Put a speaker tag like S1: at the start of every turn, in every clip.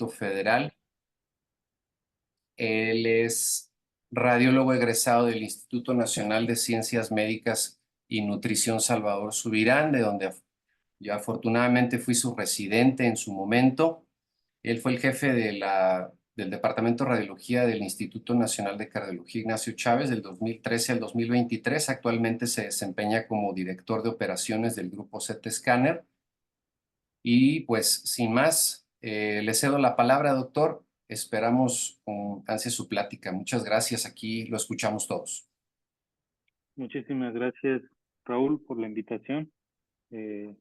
S1: Distrito Federal. Él es radiólogo egresado del Instituto Nacional de Ciencias Médicas y Nutrición Salvador Subirán, de donde yo afortunadamente fui su residente en su momento. Él fue el jefe del Departamento de Radiología del Instituto Nacional de Cardiología Ignacio Chávez del 2013 al 2023. Actualmente se desempeña como director de operaciones del grupo CT Scanner. Y pues sin más, le cedo la palabra, doctor. Esperamos con ansia su plática. Muchas gracias. Aquí lo escuchamos todos.
S2: Muchísimas gracias, Raúl, por la invitación. Eh,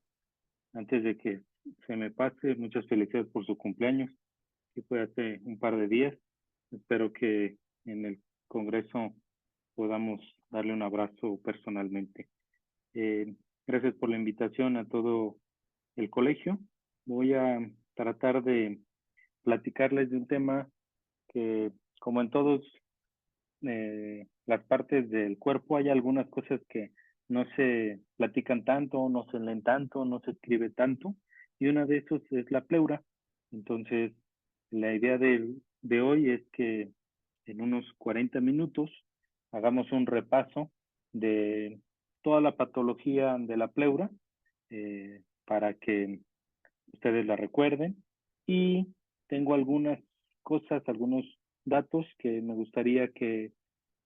S2: Antes de que se me pase, muchas felicidades por su cumpleaños, que fue hace un par de días. Espero que en el Congreso podamos darle un abrazo personalmente. Gracias por la invitación a todo el colegio. Voy a tratar de platicarles de un tema que, como en todos las partes del cuerpo, hay algunas cosas que no se platican tanto, no se leen tanto, no se escribe tanto, y una de esos es la pleura. Entonces, la idea de hoy es que en unos 40 minutos hagamos un repaso de toda la patología de la pleura para que ustedes la recuerden. Y tengo algunas cosas, algunos datos que me gustaría que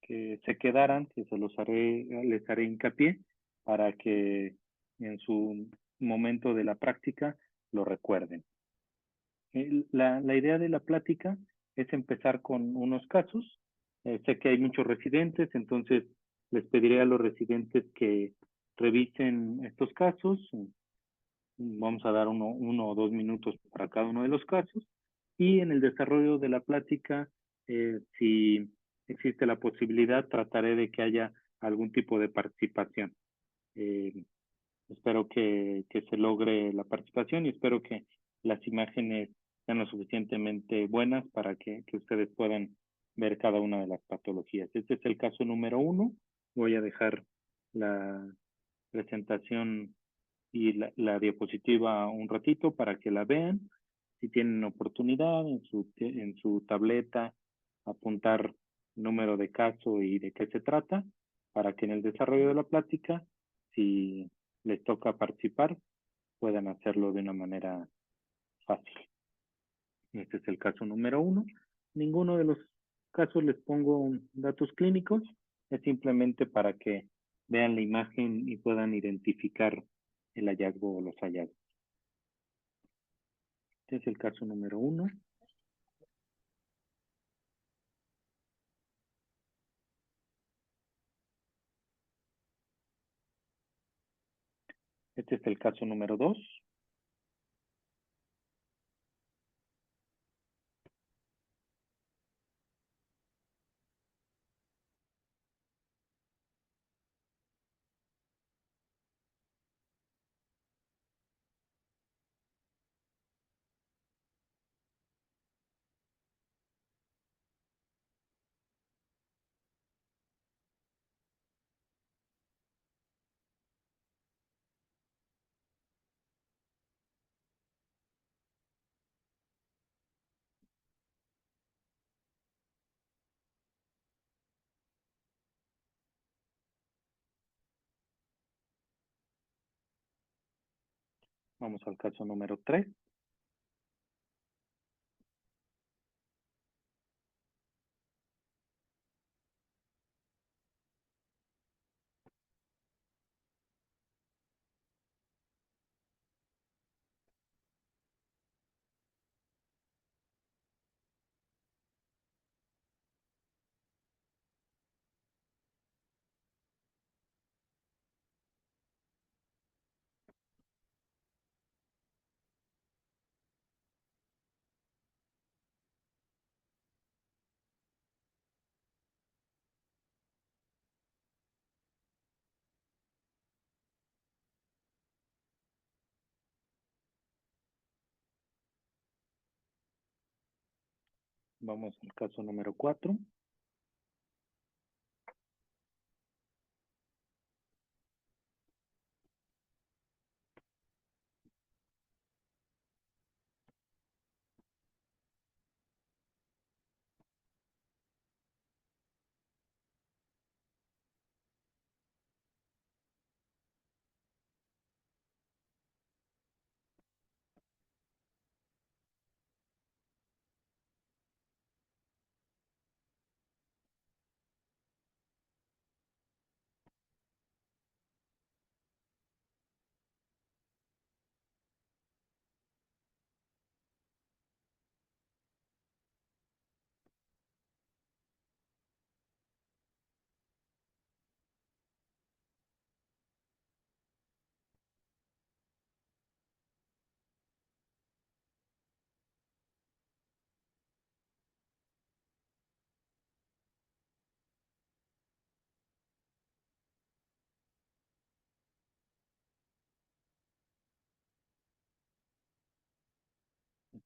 S2: se quedaran, que les haré hincapié para que en su momento de la práctica lo recuerden. La idea de la plática es empezar con unos casos. Sé que hay muchos residentes, entonces les pediré a los residentes que revisen estos casos. Vamos a dar uno o dos minutos para cada uno de los casos. Y en el desarrollo de la plática, si existe la posibilidad, trataré de que haya algún tipo de participación. Eh, Espero que se logre la participación y espero que las imágenes sean lo suficientemente buenas para que ustedes puedan ver cada una de las patologías. Este es el caso número 1. Voy a dejar la presentación y la diapositiva un ratito para que la vean. Si tienen oportunidad en su tableta, apuntar el número de caso y de qué se trata, para que en el desarrollo de la plática, si les toca participar, puedan hacerlo de una manera fácil. Este es el caso número 1. Ninguno de los casos les pongo datos clínicos, es simplemente para que vean la imagen y puedan identificar el hallazgo o los hallazgos. Este es el caso número 1. Este es el caso número 2. Vamos al caso número 3. Vamos al caso número 4.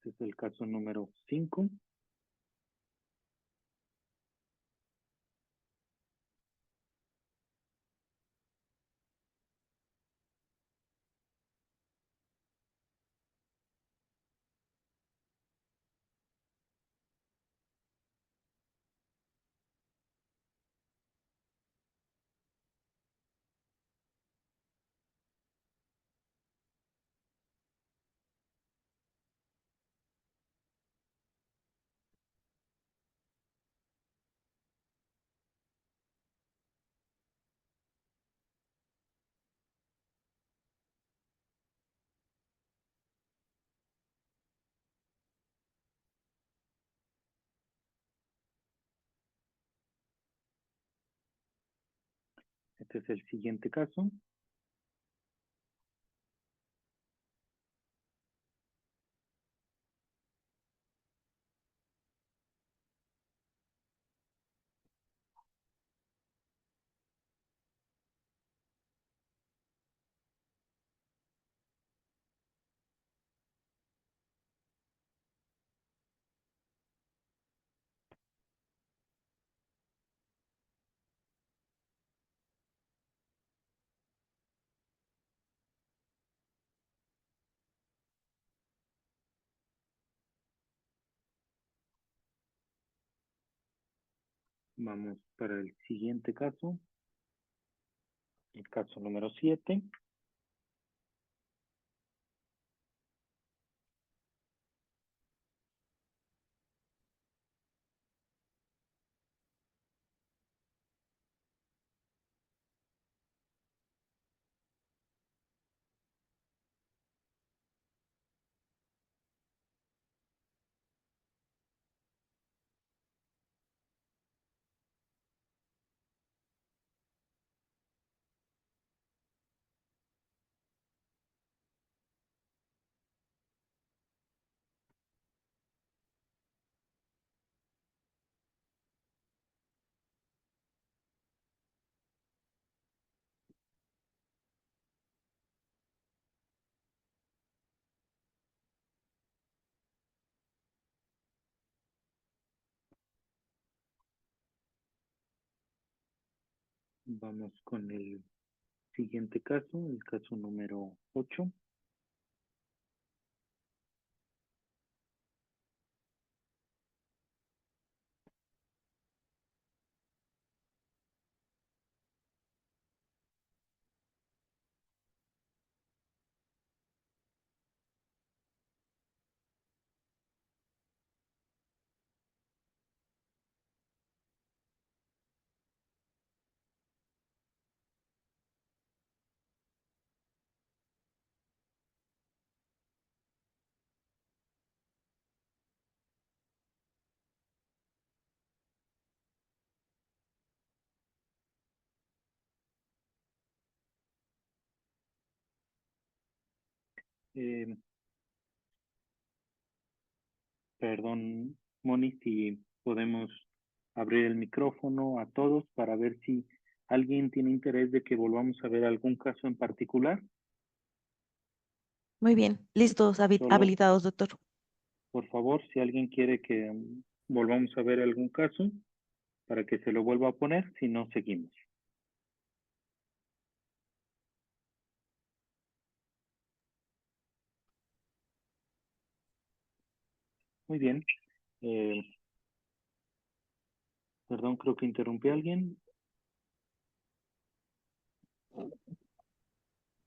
S2: Este es el caso número 5. Este es el siguiente caso. Vamos para el siguiente caso. El caso número 7. Vamos con el siguiente caso, el caso número 8. Eh, Perdón, Moni, si podemos abrir el micrófono a todos para ver si alguien tiene interés de que volvamos a ver algún caso en particular.
S3: Muy bien, listos,
S2: Solo,
S3: habilitados, doctor.
S2: por favor, si alguien quiere que volvamos a ver algún caso, para que se lo vuelva a poner, si no, seguimos. Muy bien. Eh, Perdón, creo que interrumpí a alguien.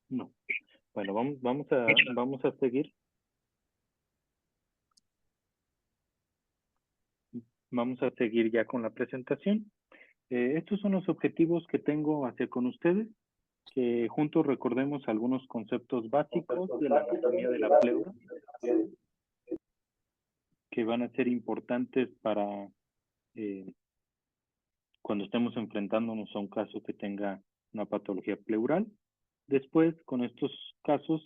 S2: No. Bueno, vamos a seguir. Vamos a seguir ya con la presentación. Estos son los objetivos que tengo hacia con ustedes, que juntos recordemos algunos conceptos básicos de la anatomía de la pleura, que van a ser importantes para cuando estemos enfrentándonos a un caso que tenga una patología pleural. Después, con estos casos,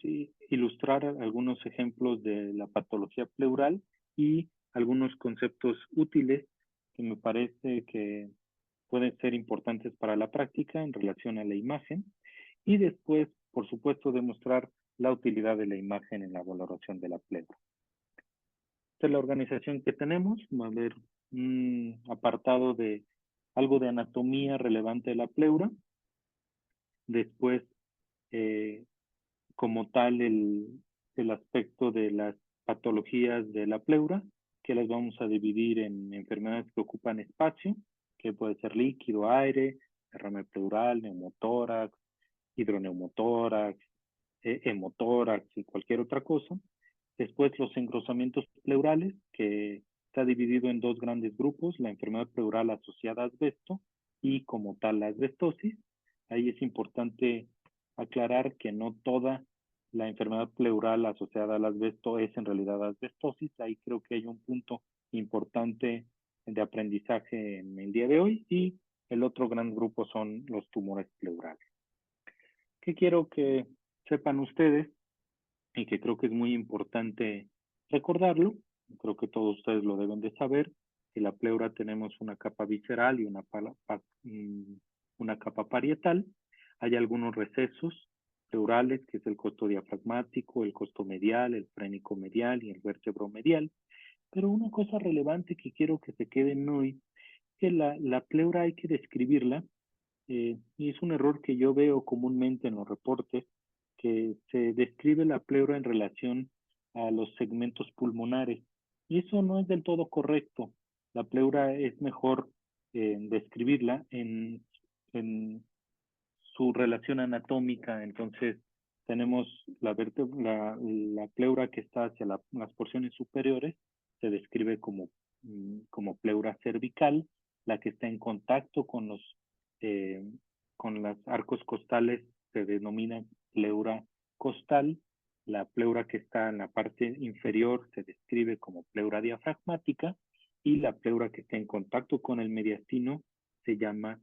S2: ilustrar algunos ejemplos de la patología pleural y algunos conceptos útiles que me parece que pueden ser importantes para la práctica en relación a la imagen. Y después, por supuesto, demostrar la utilidad de la imagen en la valoración de la pleura. Esta es la organización que tenemos. Va a haber un apartado de algo de anatomía relevante de la pleura. Después, eh, como tal, el aspecto de las patologías de la pleura, que las vamos a dividir en enfermedades que ocupan espacio, que puede ser líquido, aire, derrame pleural, neumotórax, hidroneumotórax, hemotórax y cualquier otra cosa. Después los engrosamientos pleurales, que está dividido en dos grandes grupos, la enfermedad pleural asociada a asbesto y como tal la asbestosis. Ahí es importante aclarar que no toda la enfermedad pleural asociada al asbesto es en realidad asbestosis. Ahí creo que hay un punto importante de aprendizaje en el día de hoy. Y el otro gran grupo son los tumores pleurales. ¿Qué quiero que sepan ustedes? Y que creo que es muy importante recordarlo, creo que todos ustedes lo deben de saber, que la pleura tenemos una capa visceral y una capa parietal. Hay algunos recesos pleurales, que es el costo diafragmático, el costo medial, el frénico medial y el vértebro medial. Pero una cosa relevante que quiero que se queden hoy, que la pleura hay que describirla, y es un error que yo veo comúnmente en los reportes, que se describe la pleura en relación a los segmentos pulmonares. Y eso no es del todo correcto. La pleura es mejor describirla en su relación anatómica. Entonces, tenemos la pleura que está hacia las porciones superiores, se describe como pleura cervical. La que está en contacto eh, con los arcos costales se denomina pleura costal. La pleura que está en la parte inferior se describe como pleura diafragmática, y la pleura que está en contacto con el mediastino se llama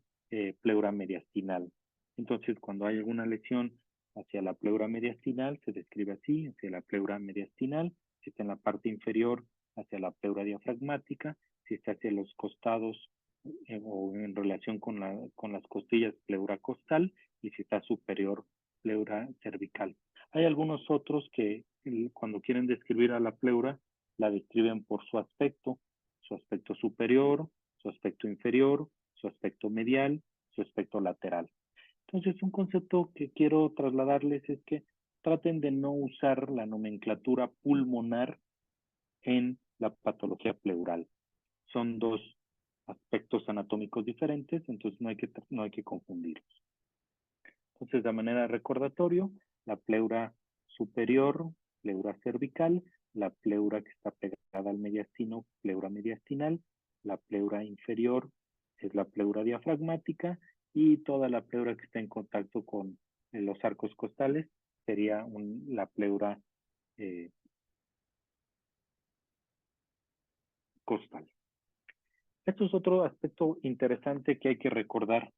S2: pleura mediastinal. Entonces, cuando hay alguna lesión hacia la pleura mediastinal, se describe así: hacia la pleura mediastinal. Si está en la parte inferior, hacia la pleura diafragmática. Si está hacia los costados o en relación con las costillas, pleura costal. Y si está superior, pleura cervical. Hay algunos otros que cuando quieren describir a la pleura, la describen por su aspecto superior, su aspecto inferior, su aspecto medial, su aspecto lateral. Entonces, un concepto que quiero trasladarles es que traten de no usar la nomenclatura pulmonar en la patología pleural. Son dos aspectos anatómicos diferentes, entonces no hay que confundirlos. Entonces, de manera de recordatorio, la pleura superior, pleura cervical; la pleura que está pegada al mediastino, pleura mediastinal; la pleura inferior es la pleura diafragmática; y toda la pleura que está en contacto con los arcos costales sería la pleura eh, costal. Esto es otro aspecto interesante que hay que recordar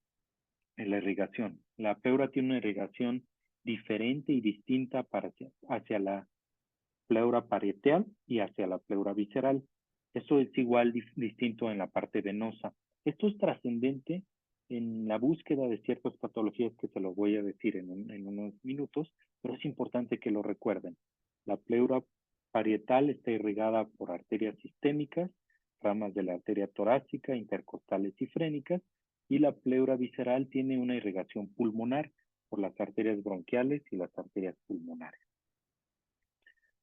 S2: en la irrigación. La pleura tiene una irrigación diferente y distinta hacia la pleura parietal y hacia la pleura visceral. Eso es igual distinto en la parte venosa. Esto es trascendente en la búsqueda de ciertas patologías que se lo voy a decir en unos minutos, pero es importante que lo recuerden. La pleura parietal está irrigada por arterias sistémicas, ramas de la arteria torácica, intercostales y frénicas, y la pleura visceral tiene una irrigación pulmonar por las arterias bronquiales y las arterias pulmonares.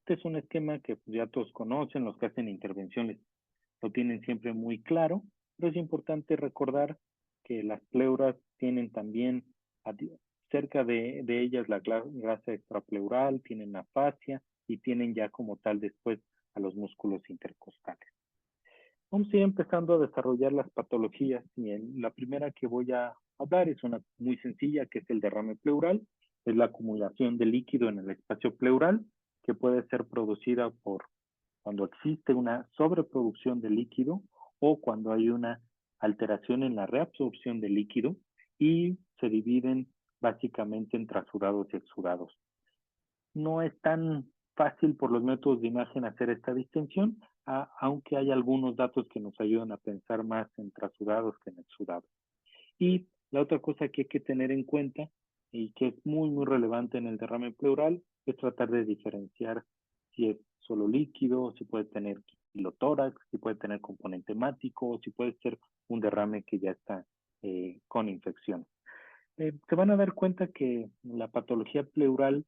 S2: Este es un esquema que ya todos conocen, los que hacen intervenciones lo tienen siempre muy claro, pero es importante recordar que las pleuras tienen también cerca de ellas la grasa extrapleural, tienen afasia y tienen ya como tal después a los músculos intercostales. Vamos a ir empezando a desarrollar las patologías, y la primera que voy a hablar es una muy sencilla, que es el derrame pleural. Es la acumulación de líquido en el espacio pleural, que puede ser producida por cuando existe una sobreproducción de líquido o cuando hay una alteración en la reabsorción de líquido, y se dividen básicamente en trasudados y exudados. No es tan fácil por los métodos de imagen hacer esta distinción, aunque hay algunos datos que nos ayudan a pensar más en trasudados que en exudados. Y la otra cosa que hay que tener en cuenta y que es muy, muy relevante en el derrame pleural es tratar de diferenciar si es solo líquido, si puede tener pilotórax, si puede tener componente hemático, o si puede ser un derrame que ya está con infección. Se van a dar cuenta que la patología pleural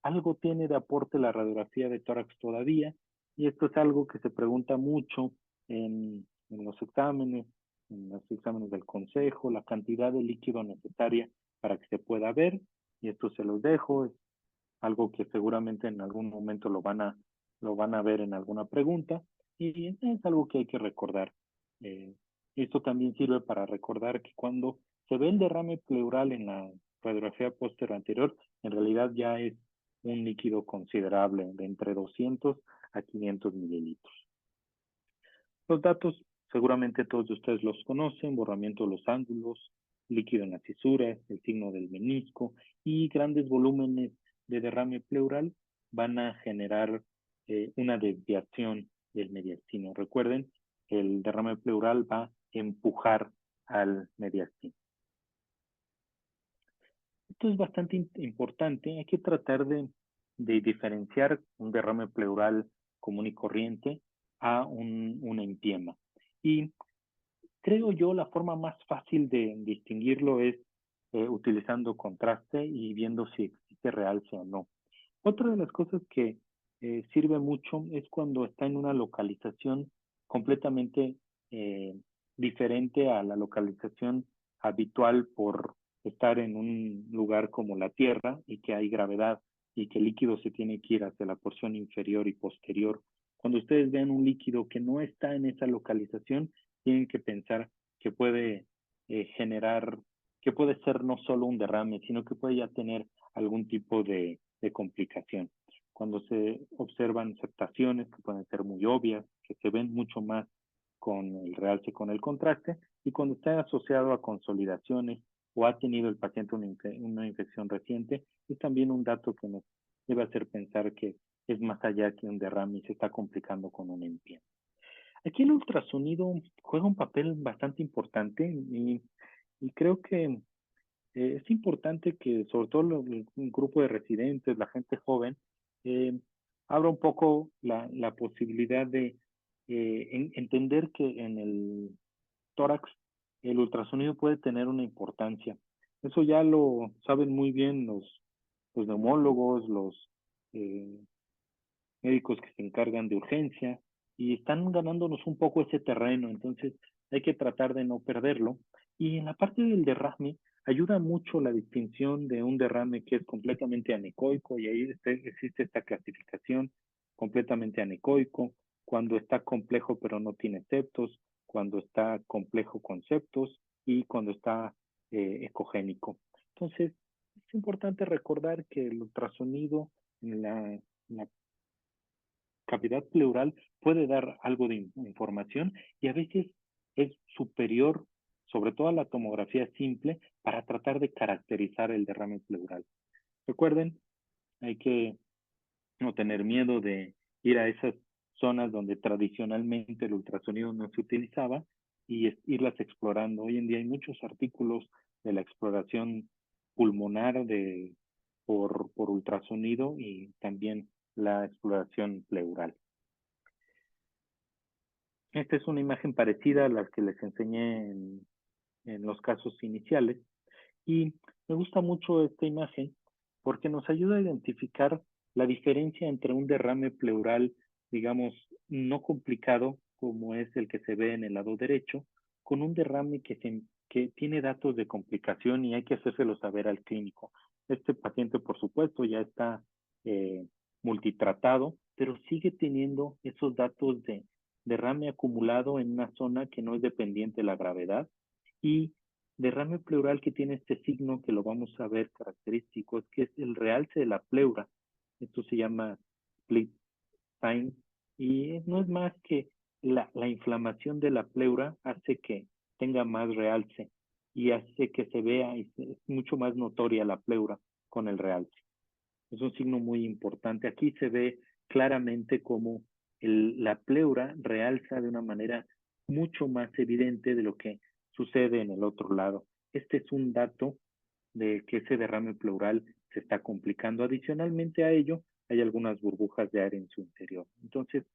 S2: algo tiene de aporte la radiografía de tórax todavía, y esto es algo que se pregunta mucho en los exámenes, del consejo, la cantidad de líquido necesaria para que se pueda ver, y esto se los dejo, es algo que seguramente en algún momento lo van a ver en alguna pregunta, y es algo que hay que recordar. Eh, Esto también sirve para recordar que cuando se ve el derrame pleural en la radiografía póster anterior, en realidad ya es un líquido considerable, de entre 200 a 500 mililitros. Los datos seguramente todos ustedes los conocen: borramiento de los ángulos, líquido en las fisuras, el signo del menisco, y grandes volúmenes de derrame pleural van a generar una desviación del mediastino. Recuerden, el derrame pleural va a empujar al mediastino. Esto es bastante importante. Hay que tratar de diferenciar un derrame pleural común y corriente a un empiema. Y creo yo la forma más fácil de distinguirlo es utilizando contraste y viendo si existe realce o no. Otra de las cosas que sirve mucho es cuando está en una localización completamente eh, diferente a la localización habitual por estar en un lugar como la Tierra y que hay gravedad y que el líquido se tiene que ir hacia la porción inferior y posterior. Cuando ustedes vean un líquido que no está en esa localización, tienen que pensar que puede generar, que puede ser no solo un derrame, sino que puede ya tener algún tipo de complicación. Cuando se observan septaciones que pueden ser muy obvias, que se ven mucho más con el realce, con el contraste, y cuando está asociado a consolidaciones o ha tenido el paciente una infección reciente, es también un dato que nos debe hacer pensar que es más allá que un derrame y se está complicando con un empiema. Aquí el ultrasonido juega un papel bastante importante, y creo que es importante que sobre todo un grupo de residentes, la gente joven, eh, abra un poco la posibilidad de entender que en el tórax el ultrasonido puede tener una importancia. Eso ya lo saben muy bien los neumólogos, los eh, médicos que se encargan de urgencia, y están ganándonos un poco ese terreno, entonces hay que tratar de no perderlo. Y en la parte del derrame, ayuda mucho la distinción de un derrame que es completamente anecoico, y ahí existe esta clasificación: completamente anecoico, cuando está complejo pero no tiene septos, cuando está complejo con septos, y cuando está ecogénico. Entonces, es importante recordar que el ultrasonido en la cavidad pleural puede dar algo de información, y a veces es superior, sobre todo a la tomografía simple, para tratar de caracterizar el derrame pleural. Recuerden, hay que no tener miedo de ir a esas zonas donde tradicionalmente el ultrasonido no se utilizaba y irlas explorando. Hoy en día hay muchos artículos de la exploración pulmonar por ultrasonido, y también la exploración pleural. Esta es una imagen parecida a las que les enseñé en los casos iniciales, y me gusta mucho esta imagen porque nos ayuda a identificar la diferencia entre un derrame pleural, digamos, no complicado, como es el que se ve en el lado derecho, con un derrame que tiene datos de complicación y hay que hacérselo saber al clínico. Este paciente, por supuesto, ya está eh, multitratado, pero sigue teniendo esos datos de derrame acumulado en una zona que no es dependiente de la gravedad, y derrame pleural que tiene este signo que lo vamos a ver característico, es que es el realce de la pleura. Esto se llama split sign, y no es más que la inflamación de la pleura hace que tenga más realce y hace que se vea, y es mucho más notoria la pleura con el realce. Es un signo muy importante. Aquí se ve claramente cómo la pleura realza de una manera mucho más evidente de lo que sucede en el otro lado. Este es un dato de que ese derrame pleural se está complicando. Adicionalmente a ello, hay algunas burbujas de aire en su interior. Entonces,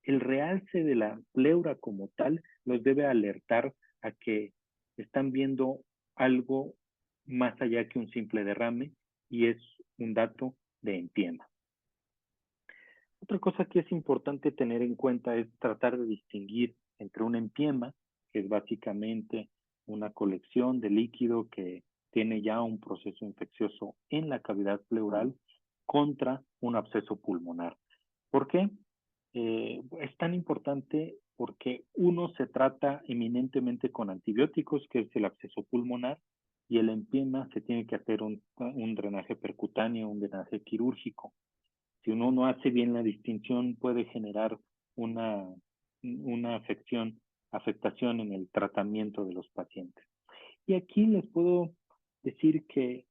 S2: el realce de la pleura como tal los debe alertar a que están viendo algo más allá que un simple derrame y es un dato de empiema. Otra cosa que es importante tener en cuenta es tratar de distinguir entre un empiema, que es básicamente una colección de líquido que tiene ya un proceso infeccioso en la cavidad pleural, contra un absceso pulmonar. ¿Por qué? Es tan importante porque uno se trata eminentemente con antibióticos, que es el absceso pulmonar, y el empiema se tiene que hacer un drenaje percutáneo, un drenaje quirúrgico. Si uno no hace bien la distinción, puede generar una, una afectación en el tratamiento de los pacientes. Y aquí les puedo decir que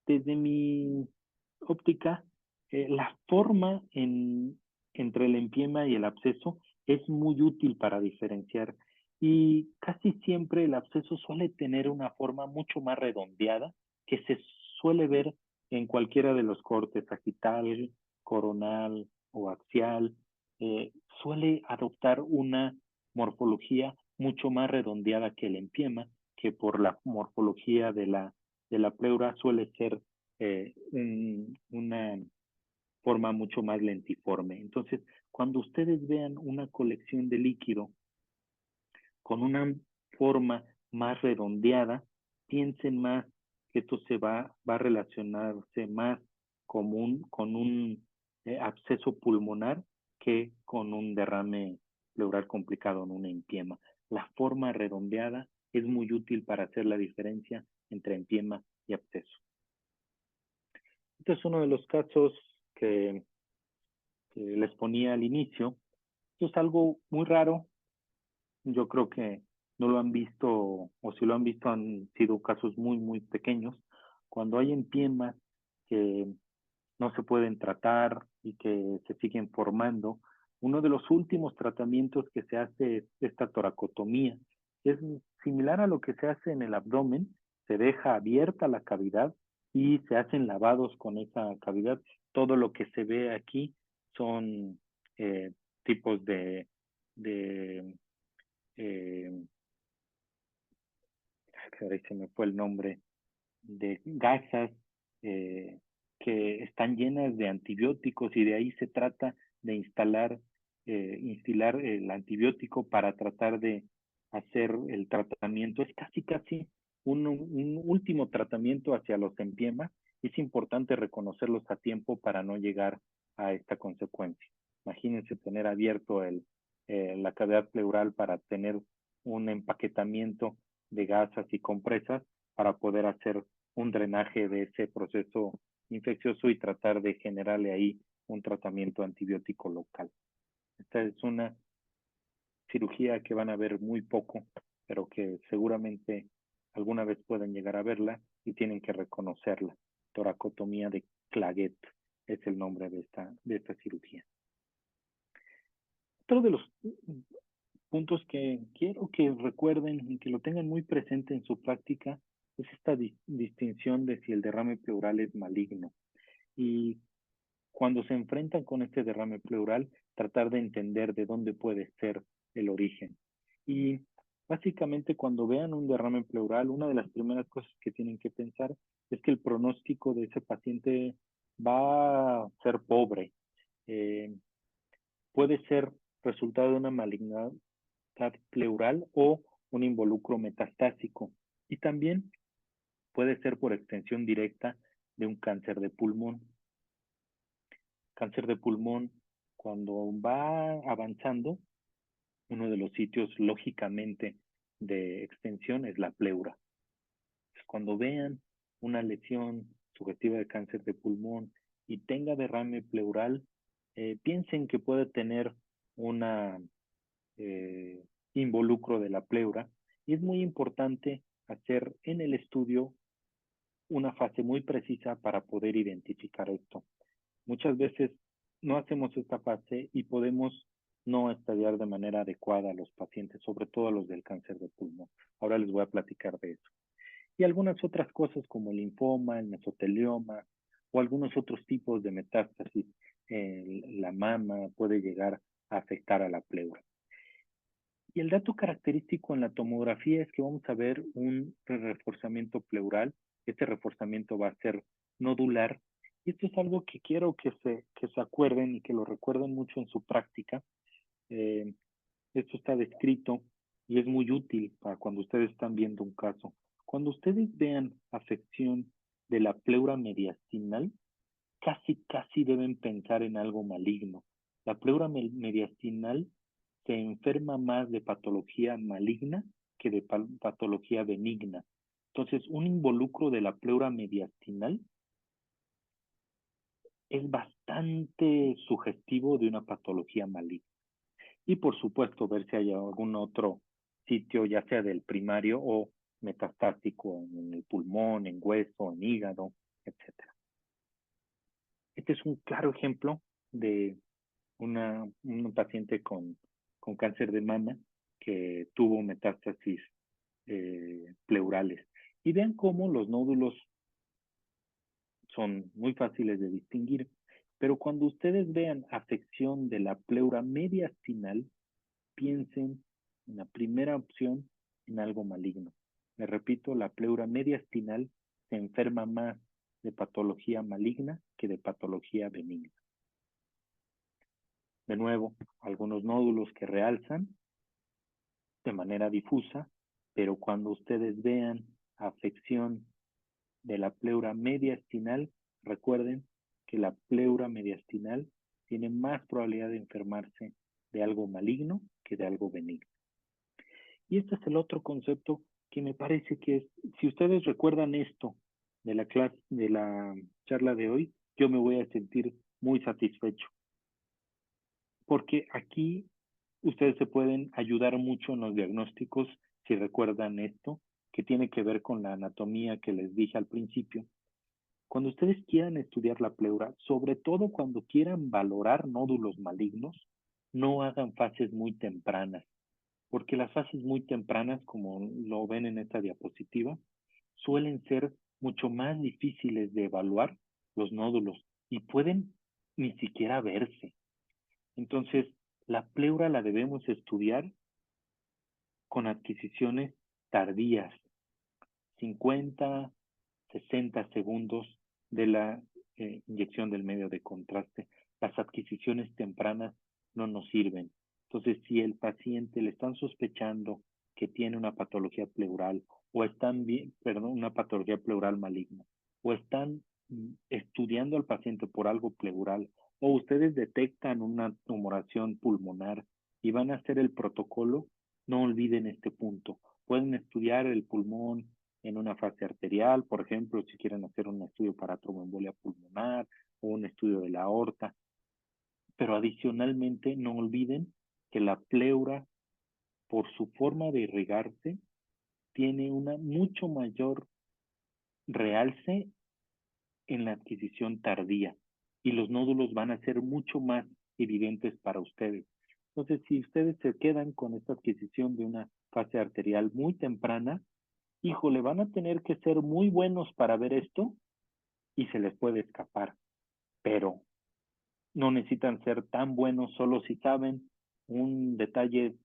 S2: desde mi óptica, la forma entre el empiema y el absceso es muy útil para diferenciar y casi siempre el absceso suele tener una forma mucho más redondeada que se suele ver en cualquiera de los cortes sagital, coronal o axial. Eh, Suele adoptar una morfología mucho más redondeada que el empiema, que por la morfología de la pleura suele ser una forma mucho más lentiforme. Entonces, cuando ustedes vean una colección de líquido con una forma más redondeada, piensen más que esto va a relacionarse más con un absceso pulmonar que con un derrame pleural complicado en una empiema. La forma redondeada es muy útil para hacer la diferencia entre empiema y absceso. Este es uno de los casos que les ponía al inicio. Esto es algo muy raro. Yo creo que no lo han visto, o si lo han visto han sido casos muy, muy pequeños. Cuando hay empiemas que no se pueden tratar y que se siguen formando, uno de los últimos tratamientos que se hace es esta toracotomía. Es similar a lo que se hace en el abdomen, se deja abierta la cavidad y se hacen lavados con esa cavidad. Todo lo que se ve aquí son tipos de eh, ahí se me fue el nombre, de gasas eh, que están llenas de antibióticos y de ahí se trata de instilar el antibiótico para tratar de hacer el tratamiento. Es casi un último tratamiento hacia los empiemas. Es importante reconocerlos a tiempo para no llegar a esta consecuencia. Imagínense tener abierto la cavidad pleural para tener un empaquetamiento de gasas y compresas para poder hacer un drenaje de ese proceso infeccioso y tratar de generarle ahí un tratamiento antibiótico local. Esta es una cirugía que van a ver muy poco, pero que seguramente alguna vez pueden llegar a verla y tienen que reconocerla. Toracotomía de Clagett es el nombre de esta cirugía. Otro de los puntos que quiero que recuerden y que lo tengan muy presente en su práctica es esta distinción de si el derrame pleural es maligno. Y cuando se enfrentan con este derrame pleural, tratar de entender de dónde puede ser el origen. Y básicamente cuando vean un derrame pleural, una de las primeras cosas que tienen que pensar es que el pronóstico de ese paciente va a ser pobre. Eh, Puede ser resultado de una malignidad pleural o un involucro metastásico. Y también puede ser por extensión directa de un cáncer de pulmón. Cáncer de pulmón, cuando va avanzando, uno de los sitios lógicamente de extensión es la pleura. Cuando vean una lesión sugestiva de cáncer de pulmón y tenga derrame pleural, piensen que puede tener una involucro de la pleura y es muy importante hacer en el estudio una fase muy precisa para poder identificar esto. Muchas veces no hacemos esta fase y podemos no estadiar de manera adecuada a los pacientes, sobre todo a los del cáncer de pulmón. Ahora les voy a platicar de eso. Y algunas otras cosas como el linfoma, el mesotelioma o algunos otros tipos de metástasis. La mama puede llegar a afectar a la pleura. Y el dato característico en la tomografía es que vamos a ver un reforzamiento pleural. Este reforzamiento va a ser nodular. Y esto es algo que quiero que se acuerden y que lo recuerden mucho en su práctica. Esto está descrito y es muy útil para cuando ustedes están viendo un caso. Cuando ustedes vean afección de la pleura mediastinal, casi deben pensar en algo maligno. La pleura mediastinal se enferma más de patología maligna que de patología benigna. Entonces, un involucro de la pleura mediastinal es bastante sugestivo de una patología maligna. Y por supuesto, ver si hay algún otro sitio, ya sea del primario o metastásico en el pulmón, en hueso, en hígado, etcétera. Este es un claro ejemplo de un paciente con cáncer de mama que tuvo metástasis pleurales. Y vean cómo los nódulos son muy fáciles de distinguir, pero cuando ustedes vean afección de la pleura mediastinal, piensen en la primera opción en algo maligno. Me repito, la pleura mediastinal se enferma más de patología maligna que de patología benigna. De nuevo, algunos nódulos que realzan de manera difusa, pero cuando ustedes vean afección de la pleura mediastinal, recuerden que la pleura mediastinal tiene más probabilidad de enfermarse de algo maligno que de algo benigno. Y este es el otro concepto que me parece que es, si ustedes recuerdan esto de la clase, de la charla de hoy, yo me voy a sentir muy satisfecho. Porque aquí ustedes se pueden ayudar mucho en los diagnósticos si recuerdan esto, que tiene que ver con la anatomía que les dije al principio. Cuando ustedes quieran estudiar la pleura, sobre todo cuando quieran valorar nódulos malignos, no hagan fases muy tempranas, porque las fases muy tempranas, como lo ven en esta diapositiva, suelen ser mucho más difíciles de evaluar los nódulos y pueden ni siquiera verse. Entonces, la pleura la debemos estudiar con adquisiciones tardías, 50, 60 segundos de la inyección del medio de contraste. Las adquisiciones tempranas no nos sirven. Entonces, si el paciente le están sospechando que tiene una patología pleural o están una patología pleural maligna, o están estudiando al paciente por algo pleural, o ustedes detectan una tumoración pulmonar y van a hacer el protocolo, no olviden este punto. Pueden estudiar el pulmón en una fase arterial, por ejemplo, si quieren hacer un estudio para tromboembolia pulmonar o un estudio de la aorta. Pero adicionalmente no olviden que la pleura, por su forma de irrigarse, tiene una mucho mayor realce en la adquisición tardía y los nódulos van a ser mucho más evidentes para ustedes. Entonces, si ustedes se quedan con esta adquisición de una fase arterial muy temprana, híjole, van a tener que ser muy buenos para ver esto y se les puede escapar, pero no necesitan ser tan buenos solo si saben un detalle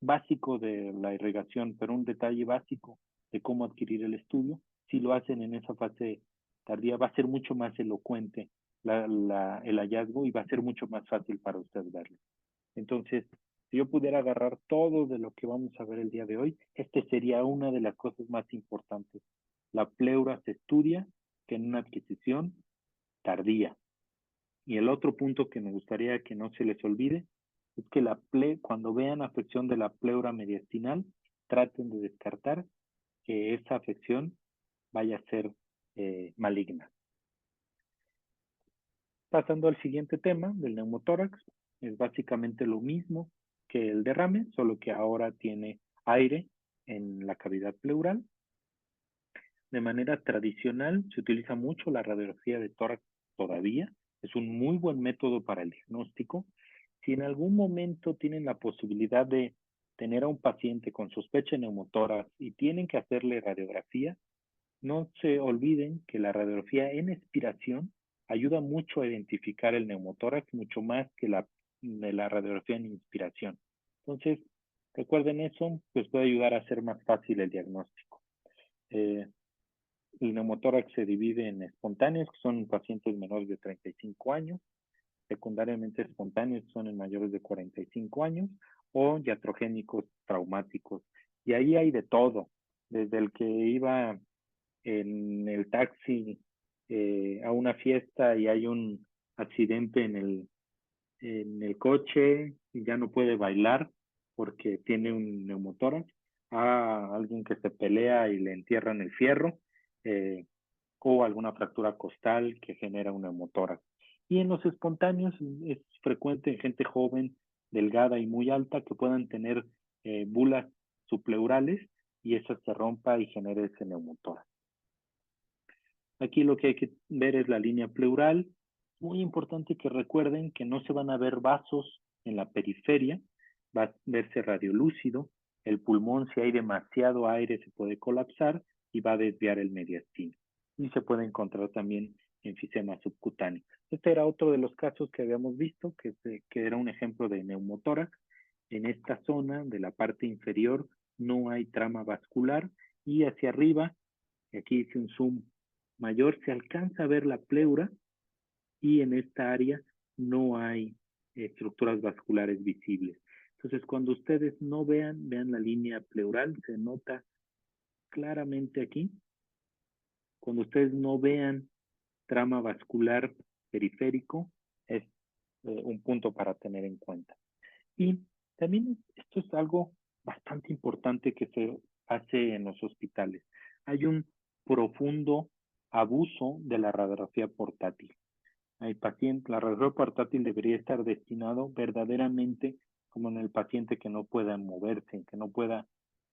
S2: básico de la irrigación, pero un detalle básico de cómo adquirir el estudio. Si lo hacen en esa fase tardía, va a ser mucho más elocuente el hallazgo y va a ser mucho más fácil para usted verlo. Entonces, si yo pudiera agarrar todo de lo que vamos a ver el día de hoy, este sería una de las cosas más importantes. La pleura se estudia que en una adquisición tardía. Y el otro punto que me gustaría que no se les olvide es que cuando vean afección de la pleura mediastinal, traten de descartar que esa afección vaya a ser maligna. Pasando al siguiente tema del neumotórax, es básicamente lo mismo que el derrame, solo que ahora tiene aire en la cavidad pleural. De manera tradicional se utiliza mucho la radiografía de tórax todavía, es un muy buen método para el diagnóstico. Si en algún momento tienen la posibilidad de tener a un paciente con sospecha de neumotórax y tienen que hacerle radiografía, no se olviden que la radiografía en expiración ayuda mucho a identificar el neumotórax, mucho más que la de la radiografía en inspiración. Entonces, recuerden eso, pues puede ayudar a hacer más fácil el diagnóstico. El neumotórax se divide en espontáneos, que son pacientes menores de 35 años, secundariamente espontáneos, que son en mayores de 45 años, o iatrogénicos traumáticos. Y ahí hay de todo, desde el que iba en el taxi a una fiesta y hay un accidente en el coche y ya no puede bailar porque tiene un neumotórax, a alguien que se pelea y le entierran el fierro, o alguna fractura costal que genera un neumotórax. Y en los espontáneos es frecuente en gente joven, delgada y muy alta que puedan tener bulas subpleurales y esa se rompa y genere ese neumotórax. Aquí lo que hay que ver es la línea pleural. Muy importante que recuerden que no se van a ver vasos en la periferia, va a verse radiolúcido. El pulmón, si hay demasiado aire, se puede colapsar y va a desviar el mediastino. Y se puede encontrar también enfisema subcutáneo. Este era otro de los casos que habíamos visto, que era un ejemplo de neumotórax. En esta zona de la parte inferior no hay trama vascular y hacia arriba, aquí hice un zoom mayor, se alcanza a ver la pleura y en esta área no hay estructuras vasculares visibles. Entonces, cuando ustedes no vean la línea pleural, se nota claramente aquí. Cuando ustedes no vean trama vascular periférico, es un punto para tener en cuenta. Y también esto es algo bastante importante que se hace en los hospitales. Hay un profundo abuso de la radiografía portátil. Hay pacientes, la radiografía portátil debería estar destinado verdaderamente como en el paciente que no pueda moverse, que no pueda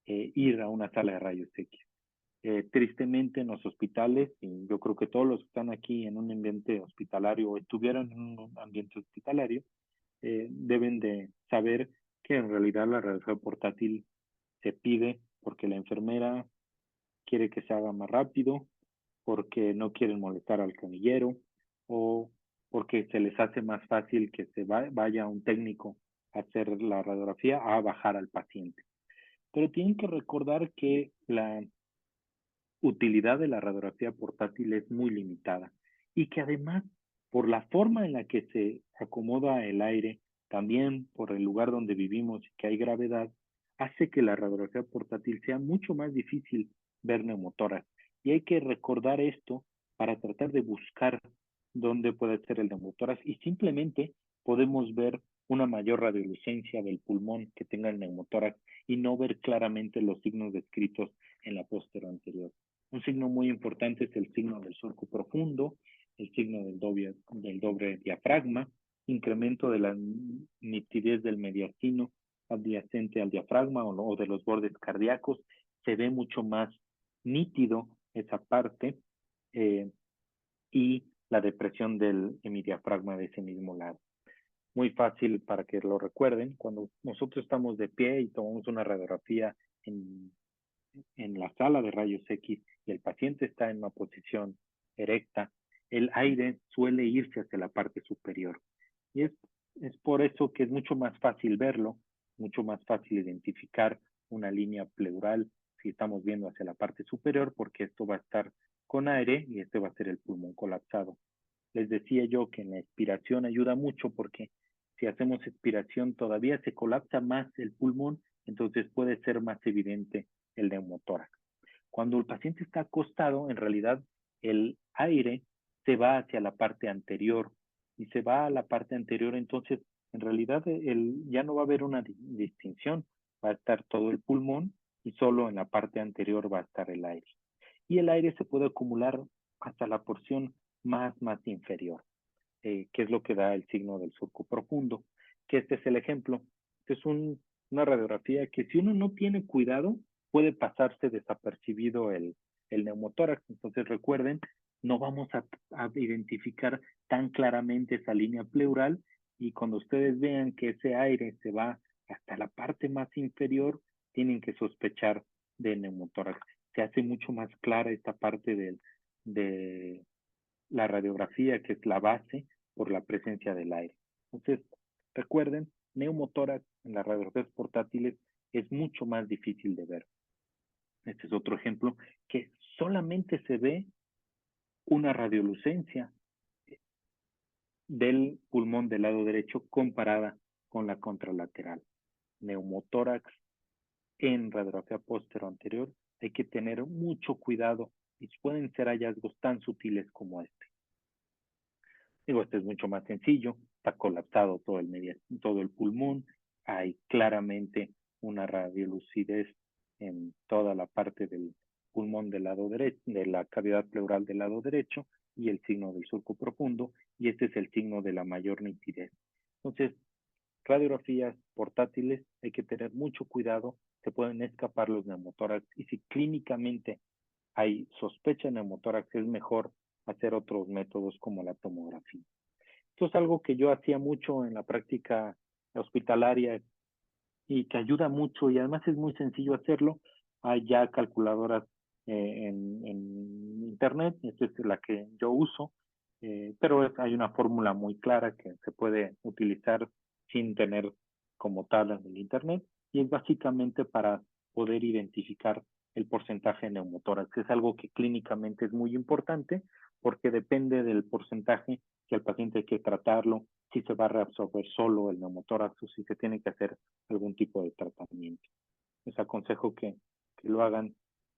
S2: ir a una sala de rayos X. Tristemente en los hospitales, y yo creo que todos los que están aquí en un ambiente hospitalario o estuvieron en un ambiente hospitalario, deben de saber que en realidad la radiografía portátil se pide porque la enfermera quiere que se haga más rápido, porque no quieren molestar al camillero o porque se les hace más fácil que se vaya un técnico a hacer la radiografía a bajar al paciente. Pero tienen que recordar que la utilidad de la radiografía portátil es muy limitada y que además por la forma en la que se acomoda el aire, también por el lugar donde vivimos y que hay gravedad, hace que la radiografía portátil sea mucho más difícil ver neumotórax. Y hay que recordar esto para tratar de buscar dónde puede ser el neumotórax y simplemente podemos ver una mayor radiolucencia del pulmón que tenga el neumotórax y no ver claramente los signos descritos en la póstero anterior. Un signo muy importante es el signo del surco profundo, el signo del doble diafragma, incremento de la nitidez del mediastino adyacente al diafragma o de los bordes cardíacos. Se ve mucho más nítido esa parte y la depresión del hemidiafragma de ese mismo lado. Muy fácil para que lo recuerden, cuando nosotros estamos de pie y tomamos una radiografía en la sala de rayos X y el paciente está en una posición erecta, el aire suele irse hacia la parte superior. Y es por eso que es mucho más fácil verlo, mucho más fácil identificar una línea pleural si estamos viendo hacia la parte superior, porque esto va a estar con aire y este va a ser el pulmón colapsado. Les decía yo que en la expiración ayuda mucho porque si hacemos expiración todavía se colapsa más el pulmón, entonces puede ser más evidente el neumotórax. Cuando el paciente está acostado, en realidad el aire se va hacia la parte anterior y se va a la parte anterior, entonces en realidad ya no va a haber una distinción, va a estar todo el pulmón y solo en la parte anterior va a estar el aire. Y el aire se puede acumular hasta la porción más inferior, que es lo que da el signo del surco profundo, que este es el ejemplo. Este es una radiografía que si uno no tiene cuidado, puede pasarse desapercibido el neumotórax. Entonces recuerden, no vamos a identificar tan claramente esa línea pleural y cuando ustedes vean que ese aire se va hasta la parte más inferior, tienen que sospechar de neumotórax. Se hace mucho más clara esta parte de la radiografía, que es la base por la presencia del aire. Entonces, Recuerden, neumotórax en las radiografías portátiles es mucho más difícil de ver. Este es otro ejemplo que solamente se ve una radiolucencia del pulmón del lado derecho comparada con la contralateral. Neumotórax en radiografía póstero anterior, hay que tener mucho cuidado y pueden ser hallazgos tan sutiles como este. Digo, este es mucho más sencillo, está colapsado todo el pulmón, hay claramente una radiolucidez en toda la parte del pulmón del lado derecho, de la cavidad pleural del lado derecho, y el signo del surco profundo, y este es el signo de la mayor nitidez. Entonces, radiografías portátiles, hay que tener mucho cuidado, se pueden escapar los neumotórax, y si clínicamente hay sospecha de neumotórax, es mejor hacer otros métodos como la tomografía. Esto es algo que yo hacía mucho en la práctica hospitalaria y que ayuda mucho, y además es muy sencillo hacerlo. Hay ya calculadoras en internet, y esta es la que yo uso, pero hay una fórmula muy clara que se puede utilizar sin tener como tal en el internet, y es básicamente para poder identificar el porcentaje de neumotórax. Es algo que clínicamente es muy importante porque depende del porcentaje si al paciente hay que tratarlo, si se va a reabsorber solo el neumotórax o si se tiene que hacer algún tipo de tratamiento. Les aconsejo que lo hagan,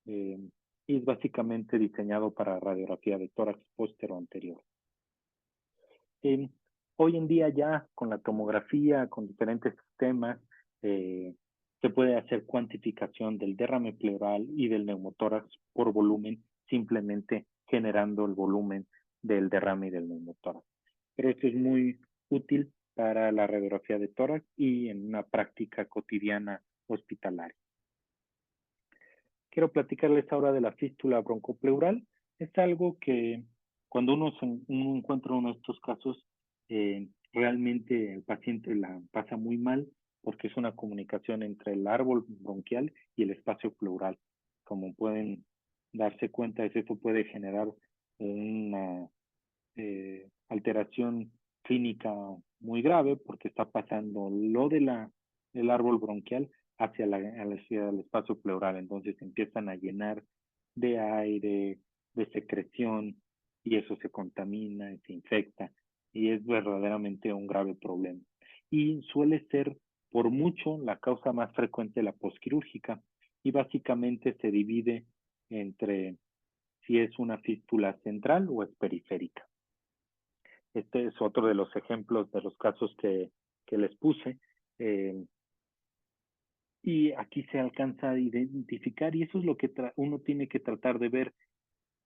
S2: y es básicamente diseñado para radiografía de tórax póstero anterior. Eh, Hoy en día ya con la tomografía, con diferentes sistemas, se puede hacer cuantificación del derrame pleural y del neumotórax por volumen, simplemente generando el volumen del derrame y del neumotórax. Pero esto es muy útil para la radiografía de tórax y en una práctica cotidiana hospitalaria. Quiero platicarles ahora de la fístula broncopleural. Es algo que cuando uno encuentra uno de estos casos, realmente el paciente la pasa muy mal porque es una comunicación entre el árbol bronquial y el espacio pleural. Como pueden darse cuenta, esto puede generar una alteración clínica muy grave porque está pasando lo del árbol bronquial hacia el espacio pleural. Entonces empiezan a llenar de aire, de secreción, y eso se contamina y se infecta, y es verdaderamente un grave problema. Y suele ser por mucho la causa más frecuente de la posquirúrgica, y básicamente se divide entre si es una fístula central o es periférica. Este es otro de los ejemplos de los casos que les puse. Y aquí se alcanza a identificar, y eso es lo que uno tiene que tratar de ver,